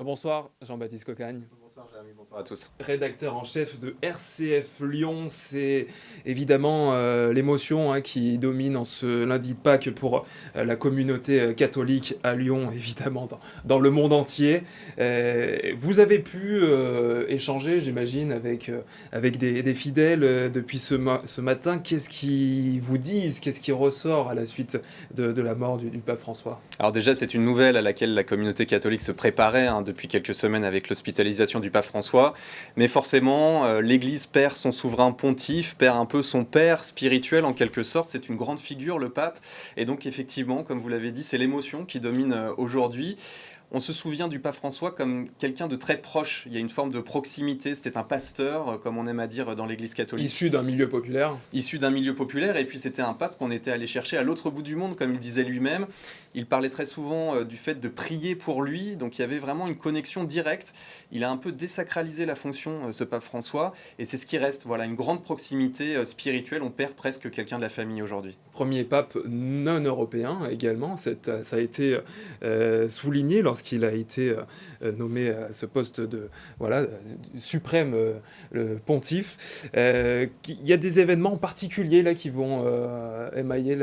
Bonsoir Jean-Baptiste Cocagne. Bonsoir Jérémy, bonsoir à tous. Rédacteur en chef de RCF Lyon, c'est évidemment l'émotion qui domine en ce lundi de Pâques pour la communauté catholique à Lyon, évidemment dans le monde entier. Vous avez pu échanger, j'imagine, avec des fidèles depuis ce matin. Qu'est-ce qu'ils vous disent? Qu'est-ce qui ressort à la suite de la mort du pape François? Alors déjà, c'est une nouvelle à laquelle la communauté catholique se préparait depuis quelques semaines avec l'hospitalisation du pape François. Mais forcément, l'Église perd son souverain pontife, perd un peu son père spirituel en quelque sorte. C'est une grande figure, le pape. Et donc effectivement, comme vous l'avez dit, c'est l'émotion qui domine aujourd'hui. On se souvient du pape François comme quelqu'un de très proche. Il y a une forme de proximité. C'était un pasteur, comme on aime à dire dans l'Église catholique. Issu d'un milieu populaire. Issu d'un milieu populaire. Et puis c'était un pape qu'on était allé chercher à l'autre bout du monde, comme il disait lui-même. Il parlait très souvent du fait de prier pour lui. Donc il y avait vraiment une connexion directe. Il a un peu désacralisé la fonction, ce pape François. Et c'est ce qui reste. Voilà, une grande proximité spirituelle. On perd presque quelqu'un de la famille aujourd'hui. Premier pape non européen également. Ça a été souligné lorsqu'il a été nommé à ce poste de suprême le pontife. Il y a des événements particuliers là qui vont émailler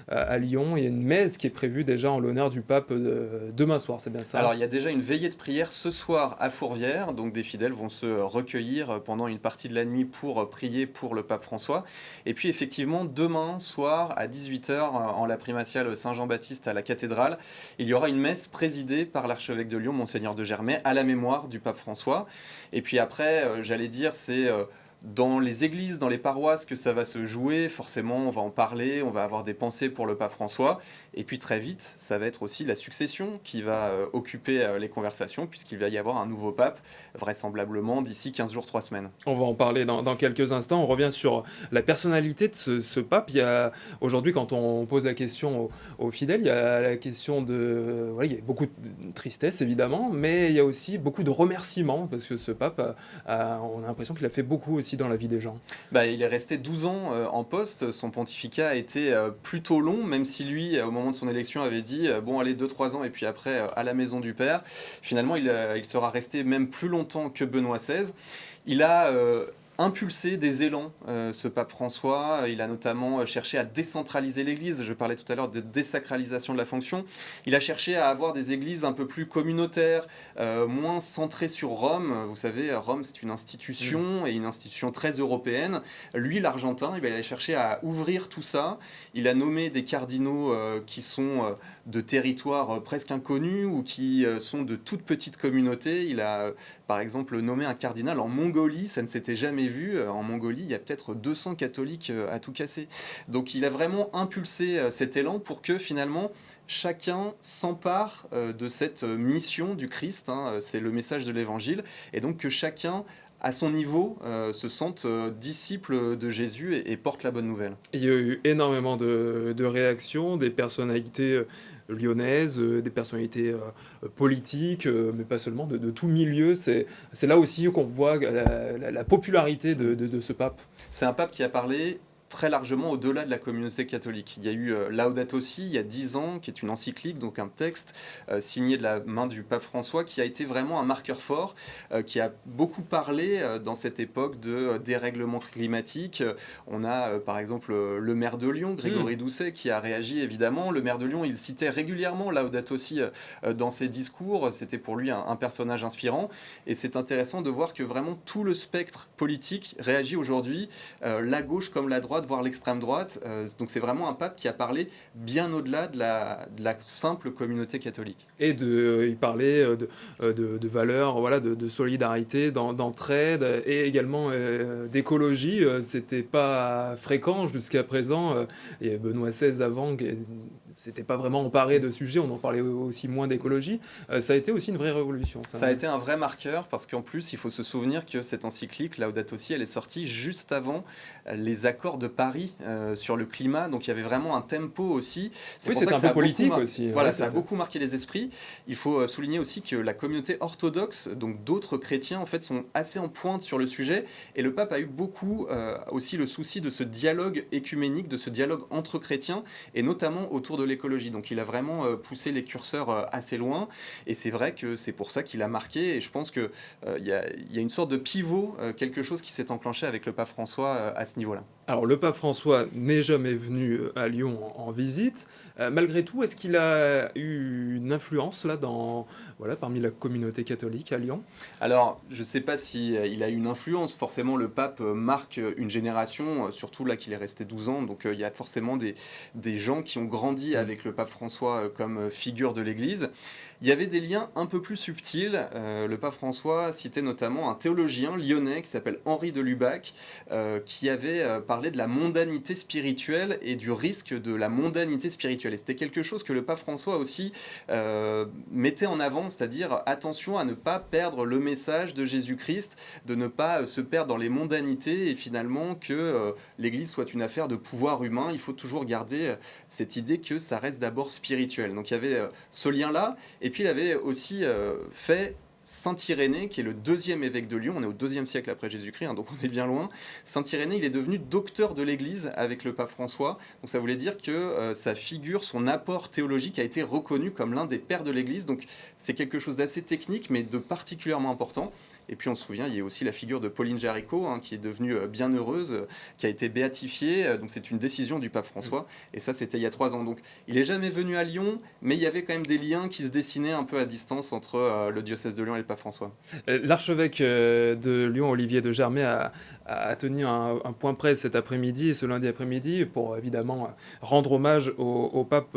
à Lyon. Il y a une messe qui est prévue déjà en l'honneur du pape demain soir, c'est bien ça? Alors il y a déjà une veillée de prière ce soir à Fourvière. Donc des fidèles vont se recueillir pendant une partie de la nuit pour prier pour le pape François. Et puis effectivement, demain soir à 18h en la primatiale Saint-Jean-Baptiste à la cathédrale, il y aura une messe présidée par l'archevêque de Lyon, Monseigneur de Germay, à la mémoire du pape François. Et puis après, j'allais dire, c'est dans les églises, dans les paroisses que ça va se jouer. Forcément, on va en parler, on va avoir des pensées pour le pape François. Et puis très vite, ça va être aussi la succession qui va occuper les conversations, puisqu'il va y avoir un nouveau pape, vraisemblablement d'ici 15 jours, 3 semaines. On va en parler dans quelques instants. On revient sur la personnalité de ce pape. Aujourd'hui, quand on pose la question aux fidèles, il y a la question de... Voilà, il y a beaucoup de tristesse, évidemment, mais il y a aussi beaucoup de remerciements, parce que ce pape, on a l'impression qu'il a fait beaucoup aussi dans la vie des gens. Il est resté 12 ans en poste. Son pontificat a été plutôt long, même si lui, au moment de son élection, avait dit bon, allez, 2-3 ans, et puis après, à la maison du Père. Finalement, il sera resté même plus longtemps que Benoît XVI. Il a impulsé des élans, ce pape François. Il a notamment cherché à décentraliser l'Église. Je parlais tout à l'heure de désacralisation de la fonction. Il a cherché à avoir des églises un peu plus communautaires, moins centrées sur Rome. Vous savez, Rome, c'est une institution et une institution très européenne. Lui, l'Argentin, il a cherché à ouvrir tout ça. Il a nommé des cardinaux qui sont de territoires presque inconnus ou qui sont de toutes petites communautés. Il a, par exemple, nommé un cardinal en Mongolie. Ça ne s'était jamais vu. En Mongolie, il y a peut-être 200 catholiques à tout casser. Donc il a vraiment impulsé cet élan pour que finalement chacun s'empare de cette mission du Christ. C'est le message de l'Évangile. Et donc que chacun à son niveau, se sentent disciples de Jésus et portent la bonne nouvelle. Il y a eu énormément de réactions, des personnalités lyonnaises, des personnalités politiques, mais pas seulement, de tout milieu. C'est là aussi qu'on voit la popularité de ce pape. C'est un pape qui a parlé très largement au-delà de la communauté catholique. Il y a eu Laudato Si, il y a 10 ans, qui est une encyclique, donc un texte signé de la main du pape François, qui a été vraiment un marqueur fort, qui a beaucoup parlé dans cette époque de dérèglement climatique. On a par exemple le maire de Lyon, Grégory Doucet, qui a réagi évidemment. Le maire de Lyon, il citait régulièrement Laudato Si dans ses discours. C'était pour lui un personnage inspirant. Et c'est intéressant de voir que vraiment tout le spectre politique réagit aujourd'hui, la gauche comme la droite, voire l'extrême droite. Donc c'est vraiment un pape qui a parlé bien au-delà de la simple communauté catholique. Et il parlait de valeurs, voilà, de solidarité, d'entraide et également d'écologie. C'était pas fréquent jusqu'à présent. Et Benoît XVI avant, c'était pas vraiment emparé de sujets. On en parlait aussi moins d'écologie. Ça a été aussi une vraie révolution. Ça a été un vrai marqueur parce qu'en plus, il faut se souvenir que cette encyclique, Laudato Si, elle est sortie juste avant les accords de Paris sur le climat, donc il y avait vraiment un tempo aussi. Oui, c'est un peu politique aussi. Voilà, ça a beaucoup marqué les esprits. Il faut souligner aussi que la communauté orthodoxe, donc d'autres chrétiens, en fait, sont assez en pointe sur le sujet, et le pape a eu aussi le souci de ce dialogue écuménique, de ce dialogue entre chrétiens, et notamment autour de de l'écologie. Donc il a vraiment poussé les curseurs assez loin, et c'est vrai que c'est pour ça qu'il a marqué, et je pense qu'il y a une sorte de pivot, quelque chose qui s'est enclenché avec le pape François à ce niveau-là. Alors, le pape François n'est jamais venu à Lyon en visite. Malgré tout, est-ce qu'il a eu une influence là voilà, parmi la communauté catholique à Lyon? Alors, je ne sais pas si il a eu une influence. Forcément, le pape marque une génération, surtout là qu'il est resté 12 ans. Donc, il y a forcément des gens qui ont grandi avec le pape François comme figure de l'Église. Il y avait des liens un peu plus subtils. Le pape François citait notamment un théologien lyonnais qui s'appelle Henri de Lubac, qui avait parlé de la mondanité spirituelle et du risque de la mondanité spirituelle. Et c'était quelque chose que le pape François aussi mettait en avant, c'est-à-dire attention à ne pas perdre le message de Jésus-Christ, de ne pas se perdre dans les mondanités, et finalement que l'Église soit une affaire de pouvoir humain. Il faut toujours garder cette idée que ça reste d'abord spirituel. Donc il y avait ce lien-là, et puis il avait aussi fait Saint Irénée, qui est le deuxième évêque de Lyon, on est au IIe siècle après Jésus-Christ, donc on est bien loin. Saint Irénée, il est devenu docteur de l'Église avec le pape François, donc ça voulait dire que sa figure, son apport théologique a été reconnu comme l'un des pères de l'Église, donc c'est quelque chose d'assez technique, mais de particulièrement important. Et puis on se souvient, il y a aussi la figure de Pauline Jaricot, qui est devenue bienheureuse, qui a été béatifiée, donc c'est une décision du pape François, et ça c'était il y a 3 ans. Donc il n'est jamais venu à Lyon, mais il y avait quand même des liens qui se dessinaient un peu à distance entre le diocèse de Lyon et le pape François. L'archevêque de Lyon, Olivier de Germay, a tenu un point presse cet après-midi, ce lundi après-midi, pour évidemment rendre hommage au pape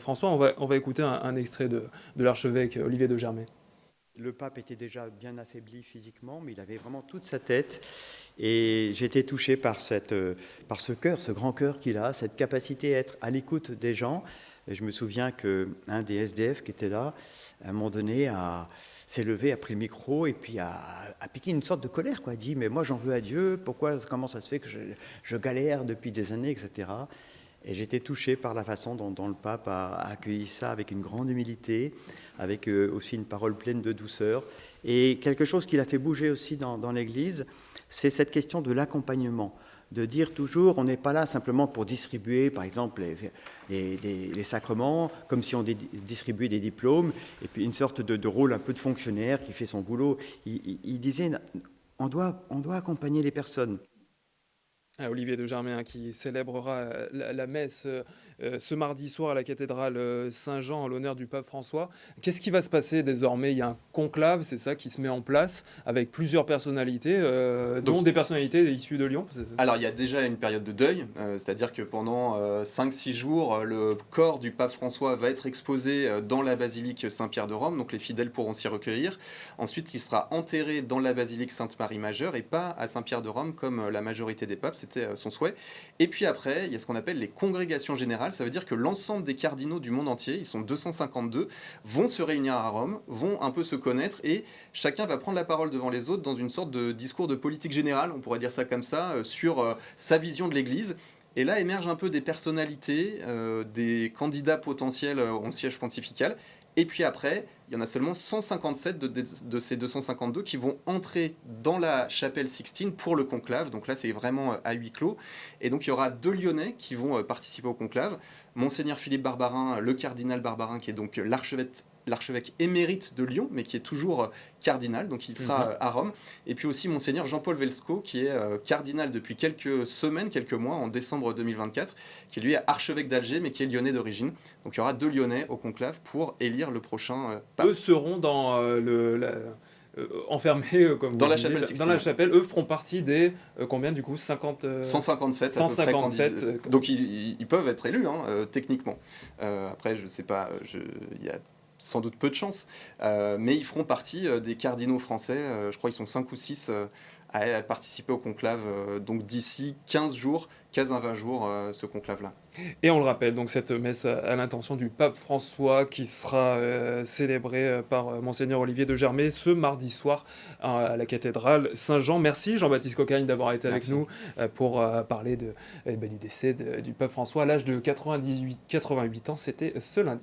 François. On va écouter un extrait de l'archevêque Olivier de Germay. Le pape était déjà bien affaibli physiquement, mais il avait vraiment toute sa tête. Et j'étais touché par ce cœur, ce grand cœur qu'il a, cette capacité à être à l'écoute des gens. Et je me souviens qu'un des SDF qui était là, à un moment donné, s'est levé, a pris le micro et puis a piqué une sorte de colère, quoi. Il dit « Mais moi, j'en veux à Dieu. Comment ça se fait que je galère depuis des années, etc. » Et j'étais touché par la façon dont le pape a accueilli ça avec une grande humilité, avec aussi une parole pleine de douceur. Et quelque chose qui l'a fait bouger aussi dans l'Église, c'est cette question de l'accompagnement. De dire toujours, on n'est pas là simplement pour distribuer, par exemple, les sacrements, comme si on distribuait des diplômes, et puis une sorte de rôle un peu de fonctionnaire qui fait son boulot. Il disait, on doit accompagner les personnes. Olivier de Germay, qui célébrera la messe ce mardi soir à la cathédrale Saint-Jean en l'honneur du pape François. Qu'est-ce qui va se passer désormais? Il y a un conclave, c'est ça, qui se met en place avec plusieurs personnalités, dont des personnalités issues de Lyon. Alors il y a déjà une période de deuil, c'est-à-dire que pendant 5-6 jours, le corps du pape François va être exposé dans la basilique Saint-Pierre de Rome, donc les fidèles pourront s'y recueillir. Ensuite, il sera enterré dans la basilique Sainte-Marie-Majeure et pas à Saint-Pierre de Rome comme la majorité des papes. C'était son souhait. Et puis après, il y a ce qu'on appelle les congrégations générales. Ça veut dire que l'ensemble des cardinaux du monde entier, ils sont 252, vont se réunir à Rome, vont un peu se connaître, et chacun va prendre la parole devant les autres dans une sorte de discours de politique générale, on pourrait dire ça comme ça, sur sa vision de l'Église. Et là émergent un peu des personnalités, des candidats potentiels au siège pontifical. Et puis après, il y en a seulement 157 de ces 252 qui vont entrer dans la chapelle Sixtine pour le conclave. Donc là, c'est vraiment à huis clos. Et donc, il y aura 2 Lyonnais qui vont participer au conclave. Monseigneur Philippe Barbarin, le cardinal Barbarin, qui est donc l'archevêque émérite de Lyon, mais qui est toujours cardinal, donc il sera à Rome. Et puis aussi Monseigneur Jean-Paul Velsco, qui est cardinal depuis quelques semaines, quelques mois, en décembre 2024, qui lui est archevêque d'Alger, mais qui est lyonnais d'origine. Donc il y aura 2 Lyonnais au conclave pour élire le prochain pape. Eux seront dans enfermés comme dans la chapelle Sixtine. Dans la chapelle. Eux feront partie des combien du coup 157 157 donc ils peuvent être élus techniquement. Après je sais pas, il y a sans doute peu de chance, mais ils feront partie des cardinaux français. Je crois qu'ils sont 5 ou 6 à participer au conclave, donc d'ici 15 jours, 15 à 20 jours, ce conclave-là. Et on le rappelle, donc cette messe à l'intention du pape François qui sera célébrée par Monseigneur Olivier de Germay ce mardi soir à la cathédrale Saint-Jean. Merci Jean-Baptiste Cocagne d'avoir été avec nous pour parler du décès du pape François à l'âge de 88 ans, c'était ce lundi.